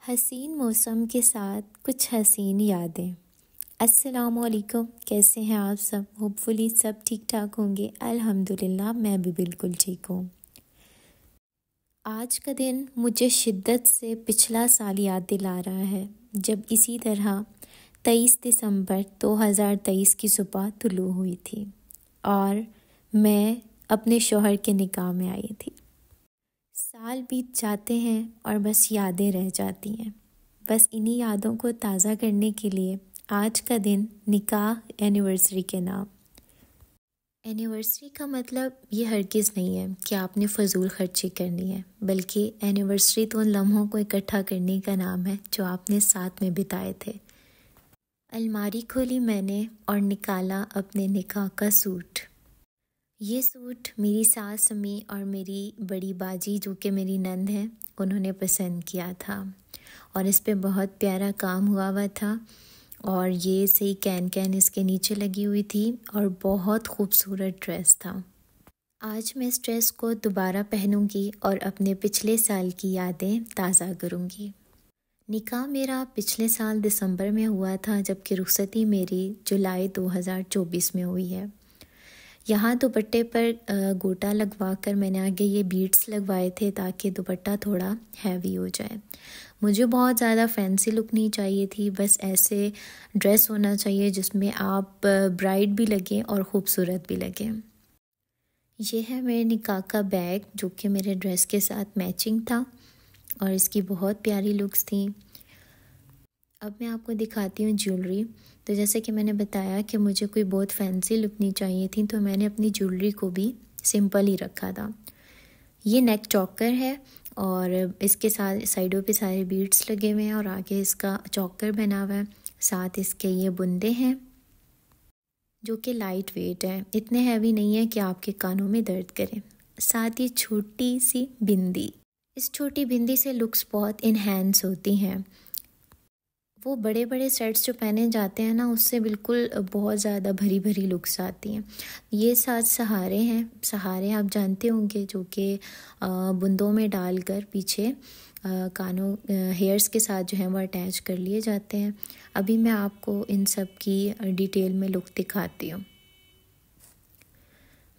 हसीन मौसम के साथ कुछ हसीन यादें। अस्सलामुअलैकुम, कैसे हैं आप सब? होपफुली सब ठीक ठाक होंगे। अल्हम्दुलिल्लाह मैं भी बिल्कुल ठीक हूँ। आज का दिन मुझे शिद्दत से पिछला साल याद दिला रहा है, जब इसी तरह 23 दिसंबर 2023 की सुबह तुलू हुई थी और मैं अपने शौहर के निकाह में आई थी। साल बीत जाते हैं और बस यादें रह जाती हैं। बस इन्हीं यादों को ताज़ा करने के लिए आज का दिन निकाह एनिवर्सरी के नाम। एनिवर्सरी का मतलब ये हरगिज़ नहीं है कि आपने फ़जूल खर्ची करनी है, बल्कि एनिवर्सरी तो उन लम्हों को इकट्ठा करने का नाम है जो आपने साथ में बिताए थे। अलमारी खोली मैंने और निकाला अपने निकाह का सूट। ये सूट मेरी सास अम्मी और मेरी बड़ी बाजी जो कि मेरी नंद है, उन्होंने पसंद किया था और इस पे बहुत प्यारा काम हुआ था और ये सही कैन इसके नीचे लगी हुई थी और बहुत खूबसूरत ड्रेस था। आज मैं इस ड्रेस को दोबारा पहनूंगी और अपने पिछले साल की यादें ताज़ा करूंगी। निकाह मेरा पिछले साल दिसंबर में हुआ था, जबकि रुखसती मेरी जुलाई 2024 में हुई है। यहाँ दुपट्टे पर गोटा लगवा कर मैंने आगे ये बीड्स लगवाए थे ताकि दुपट्टा थोड़ा हैवी हो जाए। मुझे बहुत ज़्यादा फैंसी लुक नहीं चाहिए थी, बस ऐसे ड्रेस होना चाहिए जिसमें आप ब्राइट भी लगें और ख़ूबसूरत भी लगें। ये है मेरे निकाह का बैग जो कि मेरे ड्रेस के साथ मैचिंग था और इसकी बहुत प्यारी लुक्स थी। अब मैं आपको दिखाती हूँ ज्वेलरी। तो जैसे कि मैंने बताया कि मुझे कोई बहुत फैंसी लुक नहीं चाहिए थी, तो मैंने अपनी ज्वेलरी को भी सिंपल ही रखा था। ये नेक चॉकर है और इसके साथ साइडों पे सारे बीड्स लगे हुए हैं और आगे इसका चॉकर बना हुआ है। साथ इसके ये बुंदे हैं जो कि लाइट वेट है, इतने हैवी नहीं है कि आपके कानों में दर्द करें। साथ ही छोटी सी बिंदी, इस छोटी बिंदी से लुक्स बहुत इन्हेंस होती हैं। वो बड़े बड़े सेट्स जो पहने जाते हैं ना, उससे बिल्कुल बहुत ज़्यादा भरी भरी लुक्स आती हैं। ये साथ सहारे हैं, सहारे आप जानते होंगे जो कि बुंदों में डालकर पीछे कानों हेयर्स के साथ जो है वो अटैच कर लिए जाते हैं। अभी मैं आपको इन सब की डिटेल में लुक दिखाती हूँ।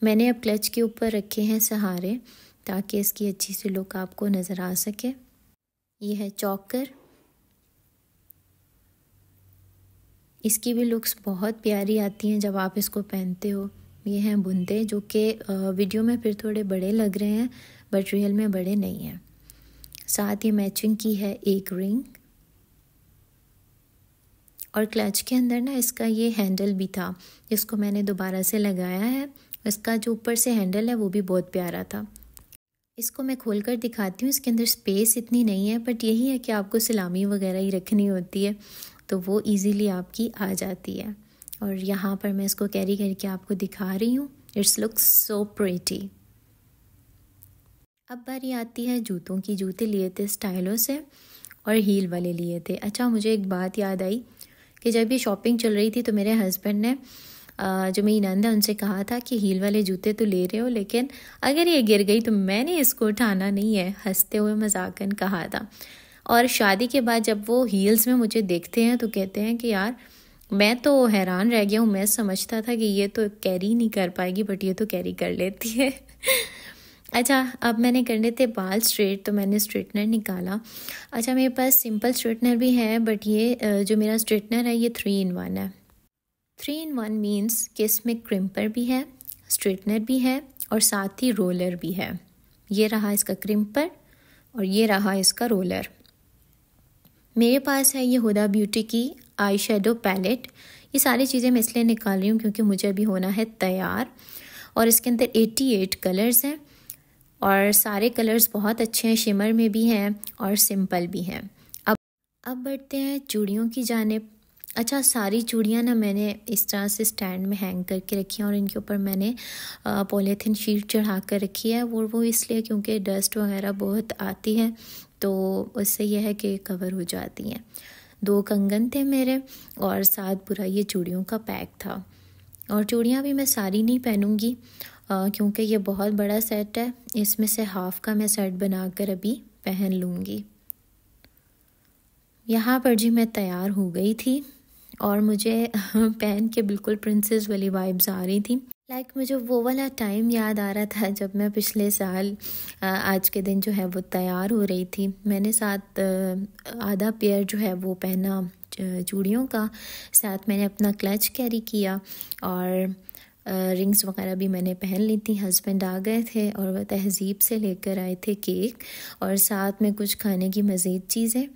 मैंने अब क्लच के ऊपर रखे हैं सहारे ताकि इसकी अच्छी सी लुक आपको नज़र आ सके। ये है चॉकर, इसकी भी लुक्स बहुत प्यारी आती हैं जब आप इसको पहनते हो। ये हैं बुंदे जो कि वीडियो में फिर थोड़े बड़े लग रहे हैं बट रियल में बड़े नहीं हैं। साथ ही मैचिंग की है एक रिंग और क्लच के अंदर ना इसका ये हैंडल भी था जिसको मैंने दोबारा से लगाया है। इसका जो ऊपर से हैंडल है वो भी बहुत प्यारा था। इसको मैं खोल कर दिखाती हूँ। इसके अंदर स्पेस इतनी नहीं है, बट यही है कि आपको सलामी वगैरह ही रखनी होती है तो वो इजीली आपकी आ जाती है। और यहाँ पर मैं इसको कैरी करके आपको दिखा रही हूँ। It's looks so pretty. अब बारी आती है जूतों की। जूते लिए थे स्टाइलों से और हील वाले लिए थे। अच्छा, मुझे एक बात याद आई कि जब ये शॉपिंग चल रही थी तो मेरे हस्बैंड ने जो मेरी नंद है उनसे कहा था कि हील वाले जूते तो ले रहे हो, लेकिन अगर ये गिर गई तो मैंने इसको उठाना नहीं है, हंसते हुए मजाकन कहा था। और शादी के बाद जब वो हील्स में मुझे देखते हैं तो कहते हैं कि यार मैं तो हैरान रह गया हूँ, मैं समझता था कि ये तो कैरी नहीं कर पाएगी बट ये तो कैरी कर लेती है। अच्छा, अब मैंने करने थे बाल स्ट्रेट तो मैंने स्ट्रेटनर निकाला। अच्छा, मेरे पास सिंपल स्ट्रेटनर भी है बट ये जो मेरा स्ट्रेटनर है ये 3 in 1 है। 3 in 1 मीन्स कि इसमें क्रिम्पर भी है, स्ट्रेटनर भी है और साथ ही रोलर भी है। ये रहा इसका क्रिम्पर और ये रहा इसका रोलर। मेरे पास है ये हुदा ब्यूटी की आई शेडो पैलेट। ये सारी चीज़ें मैं इसलिए निकाल रही हूँ क्योंकि मुझे अभी होना है तैयार और इसके अंदर 88 कलर्स हैं और सारे कलर्स बहुत अच्छे हैं, शिमर में भी हैं और सिंपल भी हैं। अब बढ़ते हैं चूड़ियों की जानिब। अच्छा, सारी चूड़ियाँ ना मैंने इस तरह से स्टैंड में हैंग करके रखी हैं और इनके ऊपर मैंने पॉलीथीन शीट चढ़ा कर रखी है। वो इसलिए क्योंकि डस्ट वगैरह बहुत आती है तो उससे यह है कि कवर हो जाती हैं। 2 कंगन थे मेरे और साथ पूरा ये चूड़ियों का पैक था। और चूड़ियाँ भी मैं सारी नहीं पहनूँगी क्योंकि ये बहुत बड़ा सेट है। इसमें से हाफ का मैं सेट बनाकर अभी पहन लूँगी। यहाँ पर जी मैं तैयार हो गई थी और मुझे पहन के बिल्कुल प्रिंसेस वाली वाइब्स आ रही थी। मुझे वो वाला टाइम याद आ रहा था जब मैं पिछले साल आज के दिन जो है वो तैयार हो रही थी। मैंने साथ आधा पेयर जो है वो पहना चूड़ियों का, साथ मैंने अपना क्लच कैरी किया और रिंग्स वगैरह भी मैंने पहन ली थी। हस्बैंड आ गए थे और वह तहज़ीब से लेकर आए थे केक और साथ में कुछ खाने की मज़ीद चीज़ें।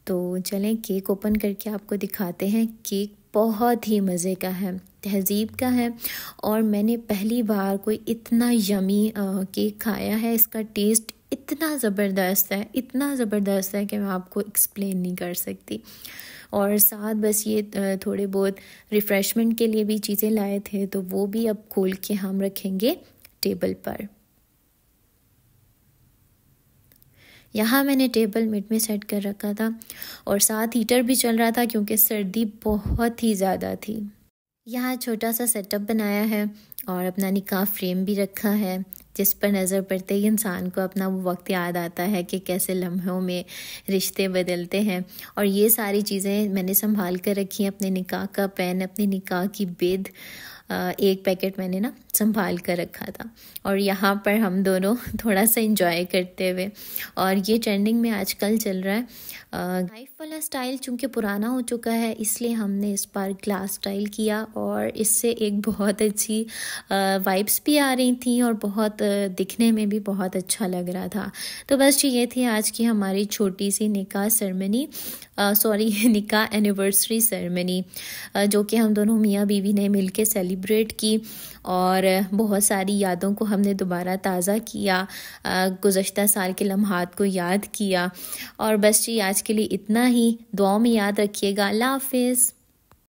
तो चलें केक ओपन करके आपको दिखाते हैं। केक बहुत ही मज़े का है, तहज़ीब का है और मैंने पहली बार कोई इतना यमी केक खाया है। इसका टेस्ट इतना ज़बरदस्त है, इतना ज़बरदस्त है कि मैं आपको एक्सप्लेन नहीं कर सकती। और साथ बस ये थोड़े बहुत रिफ़्रेशमेंट के लिए भी चीज़ें लाए थे, तो वो भी अब खोल के हम रखेंगे टेबल पर। यहाँ मैंने टेबल मिड में सेट कर रखा था और साथ हीटर भी चल रहा था क्योंकि सर्दी बहुत ही ज़्यादा थी। यहाँ छोटा सा सेटअप बनाया है और अपना निकाह फ्रेम भी रखा है, जिस पर नज़र पड़ते ही इंसान को अपना वो वक्त याद आता है कि कैसे लम्हों में रिश्ते बदलते हैं। और ये सारी चीज़ें मैंने संभाल कर रखी हैं। अपने निकाह का पेन, अपने निकाह की बिद, एक पैकेट मैंने ना संभाल कर रखा था और यहाँ पर हम दोनों थोड़ा सा एंजॉय करते हुए। और ये ट्रेंडिंग में आजकल चल रहा है नाइफ वाला स्टाइल। चूँकि पुराना हो चुका है इसलिए हमने इस बार ग्लास स्टाइल किया और इससे एक बहुत अच्छी वाइब्स भी आ रही थी और बहुत दिखने में भी बहुत अच्छा लग रहा था। तो बस ये थी आज की हमारी छोटी सी निकाह सेरेमनी, निकाह एनिवर्सरी सेरेमनी, जो कि हम दोनों मियाँ बीवी ने मिलके सेलिब्रेट की और बहुत सारी यादों को हमने दोबारा ताज़ा किया, गुज़श्ता साल के लम्हात को याद किया। और बस जी आज के लिए इतना ही। दुआओं में याद रखिएगा। अल्लाह हाफ़िज़।